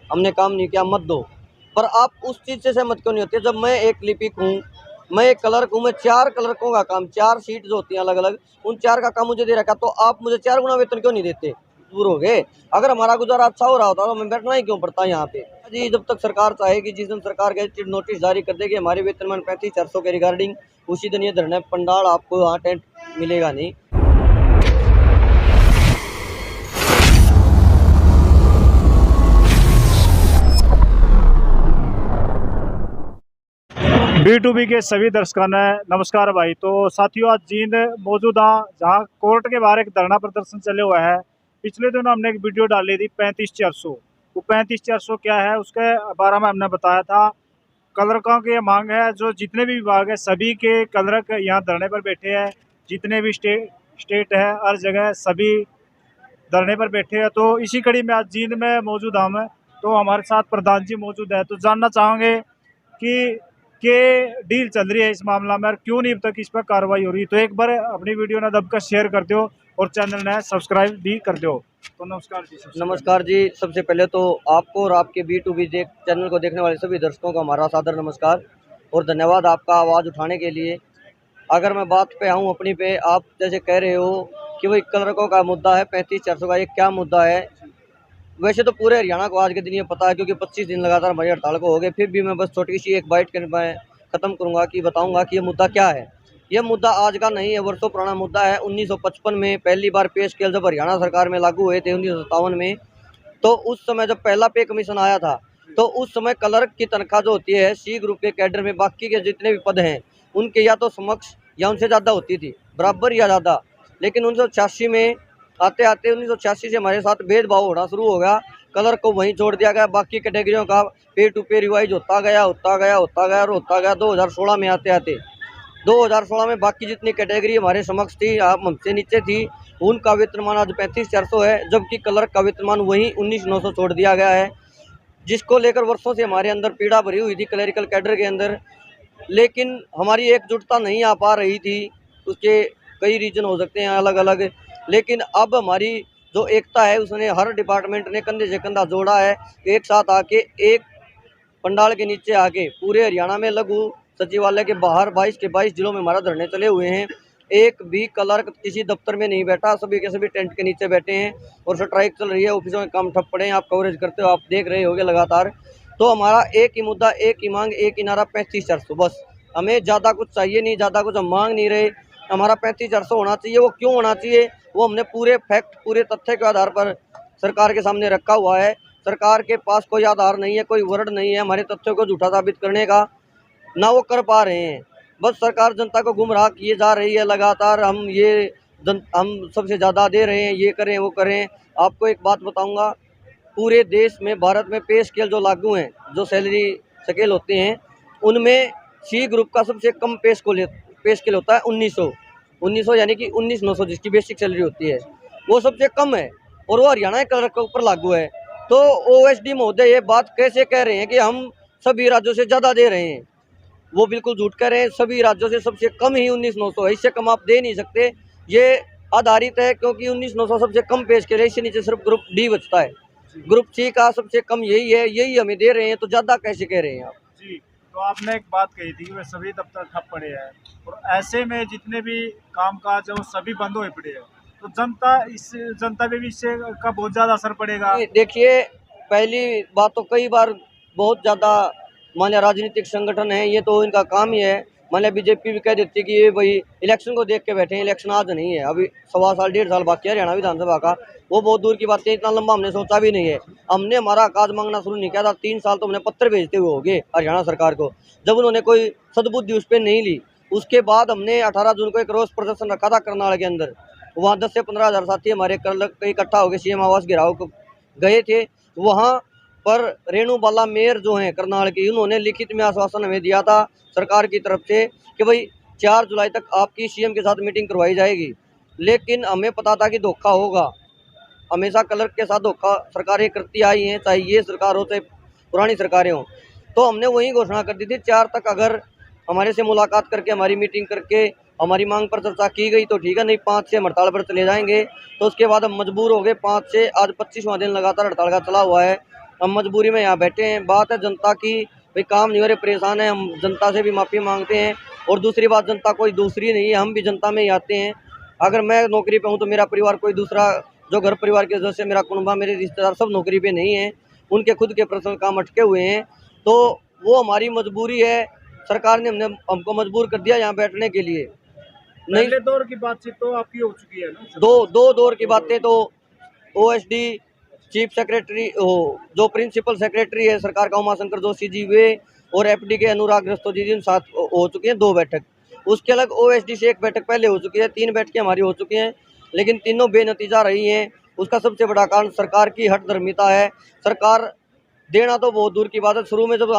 हमने काम नहीं किया मत दो। पर आप उस चीज़ से सहमत क्यों नहीं होते? जब मैं एक लिपिक हूँ, मैं एक क्लर्क हूँ, मैं 4 क्लर्कों का काम, 4 सीट जो होती हैं अलग-अलग, उन 4 का काम मुझे दे रखा, तो आप मुझे 4 गुना वेतन क्यों नहीं देते? दूर हो गए। अगर हमारा गुज़ारा अच्छा हो रहा होता तो हमें बैठना ही क्यों पड़ता यहाँ पे? जी, जब तक सरकार चाहेगी, जिस दिन सरकार गैजेटेड नोटिस जारी कर देगी हमारे वेतनमान 35,400 के रिगार्डिंग, उसी दिन ये धरना पंडाल आपको वहाँ टेंट मिलेगा नहीं। B2B के सभी दर्शकों ने नमस्कार भाई। तो साथियों, आज जींद मौजूद हाँ, जहाँ कोर्ट के बाहर एक धरना प्रदर्शन चले हुआ है। पिछले दिनों हमने एक वीडियो डाली थी 35,400। वो 35,400 क्या है उसके बारे में हमने बताया था। क्लर्कों की ये मांग है, जो जितने भी विभाग है सभी के क्लर्क यहाँ धरने पर बैठे हैं। जितने भी स्टेट है, हर जगह सभी धरने पर बैठे हैं। तो इसी कड़ी में आज जींद में मौजूद हम। तो हमारे साथ प्रधान जी मौजूद है। तो जानना चाहेंगे कि डील चल रही है इस मामला में और क्यों नहीं अब तक इस पर कार्रवाई हो रही। तो एक बार अपनी वीडियो ने दबकर शेयर कर दो और चैनल ने सब्सक्राइब भी कर दो। तो नमस्कार जी। नमस्कार जी, सबसे पहले तो आपको और आपके B2B चैनल को देखने वाले सभी दर्शकों का हमारा सादर नमस्कार और धन्यवाद आपका आवाज़ उठाने के लिए। अगर मैं बात पे आऊँ अपनी पे, आप जैसे कह रहे हो कि वही क्लर्कों का मुद्दा है 35,400 का, ये क्या मुद्दा है? वैसे तो पूरे हरियाणा को आज के दिन ये पता है, क्योंकि 25 दिन लगातार हमारी हड़ताल को हो गए। फिर भी मैं बस छोटी सी एक बाइट कर मैं ख़त्म करूँगा कि बताऊँगा कि ये मुद्दा क्या है। ये मुद्दा आज का नहीं है, वर्षों पुराना मुद्दा है। 1955 में पहली बार पे स्केल जब हरियाणा सरकार में लागू हुए थे 1957 में, तो उस समय जब पहला पे कमीशन आया था, तो उस समय क्लर्क की तनख्वाह जो होती है सी ग्रुप के कैडर में, बाकी के जितने भी पद हैं उनके या तो समक्ष या उनसे ज़्यादा होती थी, बराबर या ज़्यादा। लेकिन 1986 में आते आते 1986 से हमारे साथ भेदभाव होना शुरू हो गया। क्लर्क को वहीं छोड़ दिया गया, बाकी कैटेगरियों का पे टू पे रिवाइज होता गया होता गया होता गया और होता गया। 2016 में आते आते 2016 में बाकी जितनी कैटेगरी हमारे समक्ष थी, आप हमसे नीचे थी, उनका वेतनमान आज 35,400 है, जबकि क्लर्क का वेतनमान वही 19,900 छोड़ दिया गया है, जिसको लेकर वर्षों से हमारे अंदर पीड़ा भरी हुई थी क्लरिकल कैडर के अंदर। लेकिन हमारी एकजुटता नहीं आ पा रही थी। उसके कई रीजन हो सकते हैं अलग अलग, लेकिन अब हमारी जो एकता है उसने हर डिपार्टमेंट ने कंधे से कंधा जोड़ा है। एक साथ आके एक पंडाल के नीचे आके पूरे हरियाणा में लघु सचिवालय के बाहर 22 के 22 जिलों में हमारा धरने चले हुए हैं। एक भी क्लर्क किसी दफ्तर में नहीं बैठा, सभी के सभी टेंट के नीचे बैठे हैं और स्ट्राइक चल रही है। ऑफिसों में काम ठप पड़े हैं, आप कवरेज करते हो, आप देख रहे होगे लगातार। तो हमारा एक ही मुद्दा, एक ही मांग, एक ही नारा 35,400, बस। हमें ज़्यादा कुछ चाहिए नहीं, ज़्यादा कुछ हम मांग नहीं रहे। हमारा 35,400 होना चाहिए। वो क्यों होना चाहिए, वो हमने पूरे फैक्ट, पूरे तथ्य के आधार पर सरकार के सामने रखा हुआ है। सरकार के पास कोई आधार नहीं है, कोई वर्ड नहीं है हमारे तथ्यों को झूठा साबित करने का, ना वो कर पा रहे हैं। बस सरकार जनता को गुमराह किए जा रही है लगातार। हम सबसे ज़्यादा दे रहे हैं, ये करें वो करें। आपको एक बात बताऊंगा, पूरे देश में, भारत में पे स्केल जो लागू हैं, जो सैलरी स्केल होते हैं, उनमें सी ग्रुप का सबसे कम पे स्केल होता है 1900 यानी कि 19,900, जिसकी बेसिक सैलरी होती है, वो सबसे कम है और वो हरियाणा के क्लर्क के ऊपर लागू है। तो OSD महोदय ये बात कैसे कह रहे हैं कि हम सभी राज्यों से ज़्यादा दे रहे हैं? वो बिल्कुल झूठ कह रहे हैं। सभी राज्यों से सबसे कम ही 19,900 है, इससे कम आप दे नहीं सकते। ये आधारित है क्योंकि 19,900 सबसे कम पे स्केल है, इससे नीचे सिर्फ ग्रुप डी बचता है। ग्रुप सी का सबसे कम यही है, यही हमें दे रहे हैं, तो ज़्यादा कैसे कह रहे हैं आप? जी, तो आपने एक बात कही थी कि वे सभी दफ्तर ठप पड़े हैं और ऐसे में जितने भी कामकाज है वो सभी बंद हुए पड़े हैं। तो जनता पे भी इससे का बहुत ज़्यादा असर पड़ेगा। देखिए, पहली बात तो कई बार बहुत ज़्यादा, मान लिया राजनीतिक संगठन है, ये तो इनका काम ही है। मान लिया बीजेपी भी कह देती है कि ये भाई इलेक्शन को देख के बैठे हैं, इलेक्शन आज नहीं है, अभी 1.25 साल 1.5 साल बाकी है हरियाणा विधानसभा का। वो बहुत दूर की बात है, इतना लंबा हमने सोचा भी नहीं है। हमने हमारा आकाज मांगना शुरू नहीं किया था, 3 साल तो हमने पत्र भेजते हुए हो गए हरियाणा सरकार को, जब उन्होंने कोई सद्बुद्धि उस पर नहीं ली। उसके बाद हमने 18 जून को एक रोष प्रदर्शन रखा था करनाल के अंदर। वहाँ 10 से 15 हज़ार साथी हमारे इकट्ठा हो गए, CM आवास घेराव को गए थे। वहाँ पर रेणु बाला मेयर जो हैं करनाल की, उन्होंने लिखित में आश्वासन हमें दिया था सरकार की तरफ से कि भाई 4 जुलाई तक आपकी CM के साथ मीटिंग करवाई जाएगी। लेकिन हमें पता था कि धोखा होगा। हमेशा क्लर्क के साथ धोखा सरकारें करती आई हैं, चाहे ये सरकार हो चाहे पुरानी सरकारें हों। तो हमने वही घोषणा कर दी थी, 4 तक अगर हमारे से मुलाकात करके, हमारी मीटिंग करके हमारी मांग पर चर्चा की गई तो ठीक है, नहीं 5 से हम हड़ताल पर चले जाएंगे। तो उसके बाद हम मजबूर हो गए। 5 से आज 25वां दिन लगातार हड़ताल का चला हुआ है। हम मजबूरी में यहाँ बैठे हैं। बात है जनता की, भाई काम नहीं हो रहे, परेशान है, हम जनता से भी माफ़ी मांगते हैं। और दूसरी बात, जनता कोई दूसरी नहीं है, हम भी जनता में ही आते हैं। अगर मैं नौकरी पे हूँ तो मेरा परिवार कोई दूसरा, जो घर परिवार के जैसे मेरा कुनबा, मेरे रिश्तेदार सब नौकरी पे नहीं है, उनके खुद के पर्सनल काम अटके हुए हैं। तो वो हमारी मजबूरी है, सरकार ने हमको मजबूर कर दिया यहाँ बैठने के लिए। नहीं, पहले दौर की बातचीत तो आपकी हो चुकी है ना? दो दौर की बातें तो ओएसडी चीफ सेक्रेटरी जो प्रिंसिपल सेक्रेटरी है सरकार का उमाशंकर जोशी जी, वे और एफडी के अनुराग रस्तोगी जी साथ हो चुकी है 2 बैठक। उसके अलग ओएसडी से 1 बैठक पहले हो चुकी है, 3 बैठकें हमारी हो चुकी हैं, लेकिन तीनों बेनतीजा रही हैं। उसका सबसे बड़ा कारण सरकार की हठधर्मिता है। सरकार देना तो बहुत दूर की बात है। शुरू में जब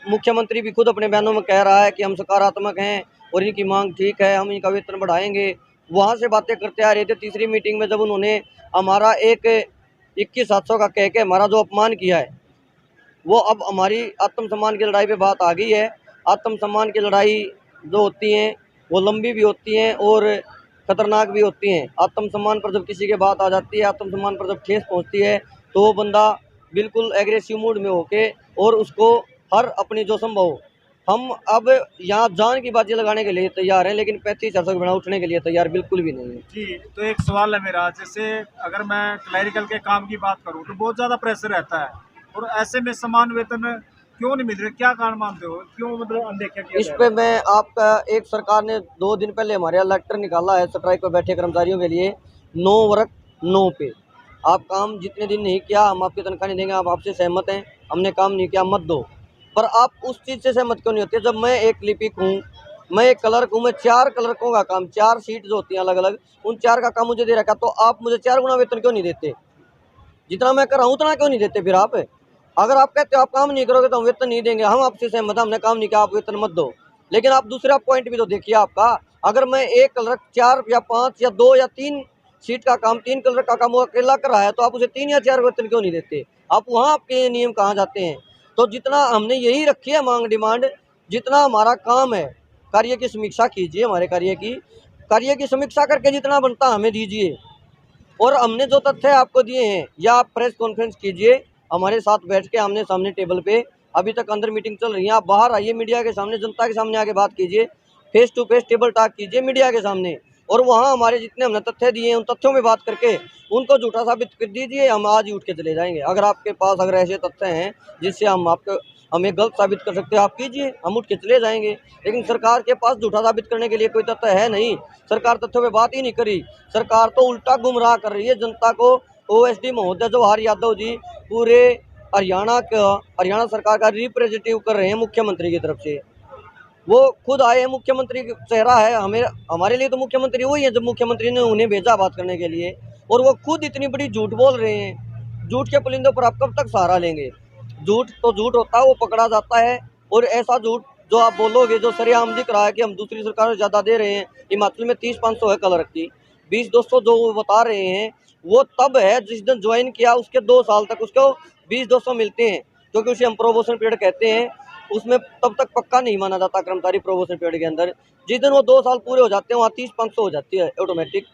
मुख्यमंत्री भी खुद अपने बयानों में कह रहा है कि हम सकारात्मक हैं और इनकी मांग ठीक है, हम इनका वेतन बढ़ाएंगे, वहाँ से बातें करते आ रहे थे। तीसरी मीटिंग में जब उन्होंने हमारा एक 21,700 का कह के हमारा जो अपमान किया है, वो अब हमारी आत्मसम्मान की लड़ाई पे बात आ गई है। आत्मसम्मान की लड़ाई जो होती हैं वो लंबी भी होती हैं और खतरनाक भी होती हैं। आत्मसम्मान पर जब किसी की बात आ जाती है, आत्मसम्मान पर जब ठेस पहुंचती है, तो वो बंदा बिल्कुल एग्रेसिव मूड में होके और उसको हर अपनी जो संभव, हम अब यहाँ जान की बाजी लगाने के लिए तैयार हैं, लेकिन 35,400 के बिना उठने के लिए तैयार बिल्कुल भी नहीं है। जी, तो एक सवाल है मेरा, जैसे अगर मैं क्लैरिकल के काम की बात करूं तो बहुत ज़्यादा प्रेशर रहता है, और ऐसे में समान वेतन क्यों नहीं मिल रहे? क्या कारण मानते हो, क्यों मतलब अनदेखा किया इस जा पे रहा है? मैं आपका, एक सरकार ने 2 दिन पहले हमारे यहाँ लेटर निकाला है स्ट्राइक पर बैठे कर्मचारियों के लिए, 9 वर्क 9 पे। आप काम जितने दिन नहीं किया हम आपकी तनख्वाह नहीं देंगे, आप आपसे सहमत हैं, हमने काम नहीं किया मत दो। पर आप उस चीज़ से सहमत क्यों नहीं होते? जब मैं एक लिपिक हूँ, मैं एक क्लर्क हूँ, मैं 4 क्लर्कों का काम, 4 सीट जो होती हैं अलग अलग, उन 4 का काम मुझे दे रखा, तो आप मुझे 4 गुना वेतन क्यों नहीं देते? जितना मैं कर रहा हूँ उतना क्यों नहीं देते फिर आप? अगर आप कहते हो आप काम नहीं करोगे तो हम वेतन नहीं देंगे, हम आपसे सहमत हैं, हमने काम नहीं किया, आप वेतन मत दो। लेकिन आप दूसरा पॉइंट भी तो देखिए आपका, अगर मैं एक क्लर्क 4 या 5 या 2 या 3 सीट का काम, 3 क्लर्क का काम वो अकेला कर रहा है, तो आप उसे 3 या 4 वेतन क्यों नहीं देते? आप वहाँ आपके नियम कहाँ जाते हैं? तो जितना हमने यही रखी है मांग, डिमांड, जितना हमारा काम है, कार्य की समीक्षा कीजिए, हमारे कार्य की समीक्षा करके जितना बनता हमें दीजिए। और हमने जो तथ्य आपको दिए हैं, या आप प्रेस कॉन्फ्रेंस कीजिए हमारे साथ बैठ के आमने सामने टेबल पे। अभी तक अंदर मीटिंग चल रही है, आप बाहर आइए, मीडिया के सामने, जनता के सामने आके बात कीजिए, face to face table talk कीजिए मीडिया के सामने, और वहाँ हमारे जितने हमने तथ्य दिए हैं उन तथ्यों में बात करके उनको झूठा साबित कर दीजिए। हम आज ही उठ के चले जाएंगे। अगर आपके पास अगर ऐसे तथ्य हैं जिससे हम आपको, हमें गलत साबित कर सकते हैं, आप कीजिए, हम उठ के चले जाएंगे। लेकिन सरकार के पास झूठा साबित करने के लिए कोई तथ्य है नहीं। सरकार तथ्यों पे बात ही नहीं करी, सरकार तो उल्टा गुमराह कर रही है जनता को। ओएसडी महोदय जवाहर यादव जी पूरे हरियाणा सरकार का रिप्रेजेंटेटिव कर रहे हैं मुख्यमंत्री की तरफ से। वो खुद आए हैं, मुख्यमंत्री चेहरा है, हमें, हमारे लिए तो मुख्यमंत्री वही है जब मुख्यमंत्री ने उन्हें भेजा बात करने के लिए, और वो खुद इतनी बड़ी झूठ बोल रहे हैं। झूठ के पुलिंदों पर आप कब तक सहारा लेंगे? झूठ तो झूठ होता है, वो पकड़ा जाता है। और ऐसा झूठ जो आप बोलोगे, जो सरेआम दिख रहा है कि हम दूसरी सरकार से ज़्यादा दे रहे हैं, हिमाचल में 30-500 है क्लर्क की, 20-200 जो वो बता रहे हैं, वो तब है जिस दिन ज्वाइन किया उसके 2 साल तक उसको 20-200 मिलते हैं, क्योंकि उसे हम प्रोमोशन पीरियड कहते हैं। उसमें तब तक पक्का नहीं माना जाता कर्मचारी प्रोमोशन पीरियड के अंदर। जिस दिन वो 2 साल पूरे हो जाते हैं वहाँ 30-500 हो जाती है ऑटोमेटिक।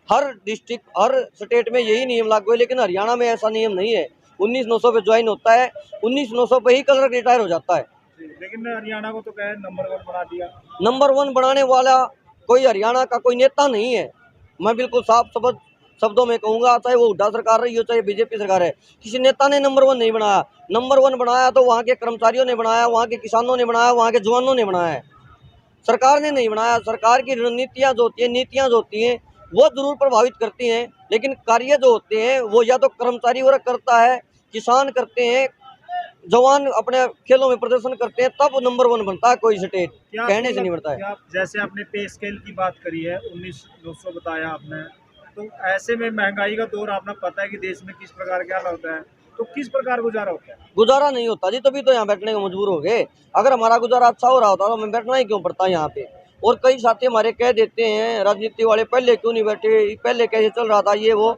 हर डिस्ट्रिक्ट, हर स्टेट में यही नियम लागू है, लेकिन हरियाणा में ऐसा नियम नहीं है। 19,900 पे ज्वाइन होता है, 19,900 पे ही क्लर्क रिटायर हो जाता है। लेकिन हरियाणा को तो क्या है, नंबर 1 बना दिया। नंबर 1 बनाने वाला कोई हरियाणा का कोई नेता नहीं है। मैं बिल्कुल साफ शब्दों में कहूँगा, चाहे वो हुड्डा सरकार रही हो, चाहे बीजेपी सरकार है, किसी नेता ने नंबर 1 नहीं बनाया। नंबर 1 बनाया तो वहाँ के कर्मचारियों ने बनाया, वहाँ के किसानों ने बनाया, वहाँ के जवानों ने बनाया है, सरकार ने नहीं बनाया। सरकार की रणनीतियाँ जो होती हैं, नीतियाँ जो होती हैं, वो जरूर प्रभावित करती हैं, लेकिन कार्य जो होते हैं वो या तो कर्मचारी वर्ग करता है, किसान करते हैं, जवान अपने खेलों में प्रदर्शन करते हैं, तब नंबर 1 बनता है कोई स्टेट, कहने से नहीं बनता है। जैसे आपने पे स्केल की बात करी है, 19,900 बताया आपने, तो ऐसे में महंगाई का दौर आपने पता है कि देश में किस प्रकार क्या होता है, तो किस प्रकार गुजारा होता है? गुजारा नहीं होता जी, तभी तो यहाँ बैठने को मजबूर हो गए। अगर हमारा गुजारा अच्छा हो रहा होता तो हमें बैठना ही क्यों पड़ता यहाँ पे। और कई साथी हमारे कह देते हैं, राजनीति वाले, पहले क्यों नहीं बैठे, पहले कैसे चल रहा था ये वो।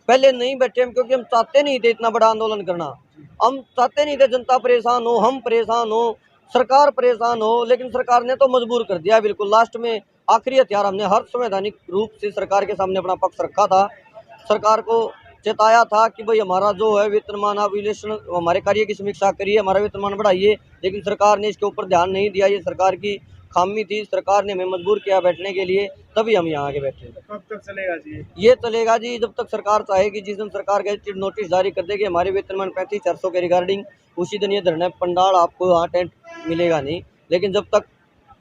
पहले नहीं बैठे हम क्योंकि हम चाहते नहीं थे इतना बड़ा आंदोलन करना, हम चाहते नहीं थे जनता परेशान हो, हम परेशान हो, सरकार परेशान हो, लेकिन सरकार ने तो मजबूर कर दिया बिल्कुल। लास्ट में आखिरी हथियार हमने हर संवैधानिक रूप से सरकार के सामने अपना पक्ष रखा था। सरकार को चेताया था कि भाई हमारा जो है वेतनमान आप रिलेशन हमारे कार्य की समीक्षा करिए, हमारा वेतनमान बढ़ाइए, लेकिन सरकार ने इसके ऊपर ध्यान नहीं दिया। ये सरकार की खामी थी, सरकार ने हमें मजबूर किया बैठने के लिए, तभी हम यहाँ आके बैठे। कब तक चलेगा जी? ये चलेगा जी जब तक सरकार चाहेगी। जिस दिन सरकार गैजेटेड नोटिस जारी कर देगी हमारे वेतनमान 35,400 के रिगार्डिंग, उसी दिन ये धरना पंडाल आपको यहाँ टेंट मिलेगा नहीं। लेकिन जब तक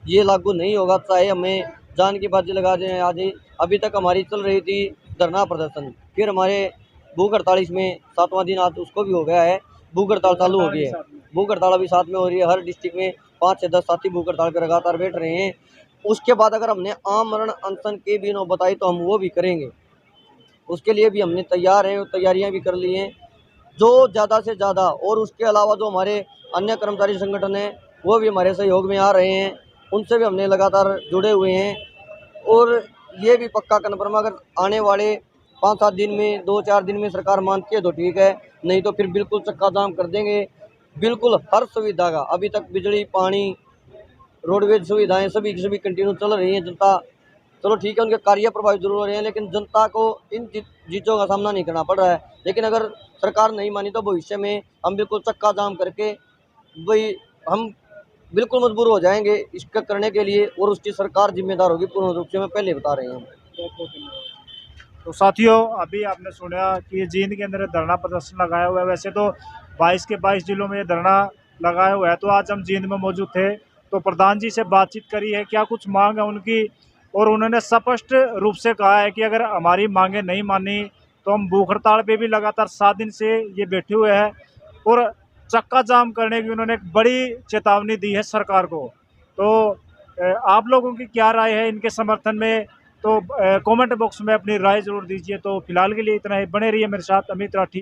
ये लागू नहीं होगा, चाहे हमें जान की बाजी लगा दें आज ही। अभी तक हमारी चल रही थी धरना प्रदर्शन, फिर हमारे भूख हड़ताल इसमें 7वां दिन आज उसको भी हो गया है, भूख हड़ताल चालू हो गई है। भूख हड़ताल अभी साथ में हो रही है, हर डिस्ट्रिक्ट में 5 से 10 साथी भूख हड़ताल पर लगातार बैठ रहे हैं। उसके बाद अगर हमने आमरण अनशन की भी नौबत बताई तो हम वो भी करेंगे, उसके लिए भी हमने तैयार हैं, तैयारियां भी कर ली हैं जो ज़्यादा से ज़्यादा। और उसके अलावा जो हमारे अन्य कर्मचारी संगठन हैं वो भी हमारे सहयोग में आ रहे हैं, उनसे भी हमने लगातार जुड़े हुए हैं। और ये भी पक्का कन्फर्म, अगर आने वाले 5-7 दिन में, 2-4 दिन में सरकार मानती है तो ठीक है, नहीं तो फिर बिल्कुल चक्का जाम कर देंगे। बिल्कुल हर सुविधा का, अभी तक बिजली, पानी, रोडवेज सुविधाएं सभी की सभी कंटिन्यू चल रही हैं। जनता, चलो ठीक है, उनके कार्य प्रभावित जरूर हो रहे हैं, लेकिन जनता को इन चीज़ों का सामना नहीं करना पड़ रहा है। लेकिन अगर सरकार नहीं मानी तो भविष्य में हम बिल्कुल चक्का जाम करके वही हम बिल्कुल मजबूर हो जाएंगे इसका करने के लिए, और उसकी सरकार जिम्मेदार होगी पूर्ण रूप से, मैं पहले बता रहे हैं। तो साथियों, अभी आपने सुना कि जींद के अंदर धरना प्रदर्शन लगाया हुआ है। वैसे तो 22 के 22 जिलों में ये धरना लगाया हुआ है। तो आज हम जींद में मौजूद थे तो प्रधान जी से बातचीत करी है, क्या कुछ मांग है उनकी, और उन्होंने स्पष्ट रूप से कहा है कि अगर हमारी मांगें नहीं मानी तो हम भूख हड़ताल पे भी लगातार 7 दिन से ये बैठे हुए हैं, और चक्का जाम करने की उन्होंने एक बड़ी चेतावनी दी है सरकार को। तो आप लोगों की क्या राय है इनके समर्थन में? तो कमेंट बॉक्स में अपनी राय जरूर दीजिए। तो फिलहाल के लिए इतना ही, बने रहिए मेरे साथ, अमित राठी।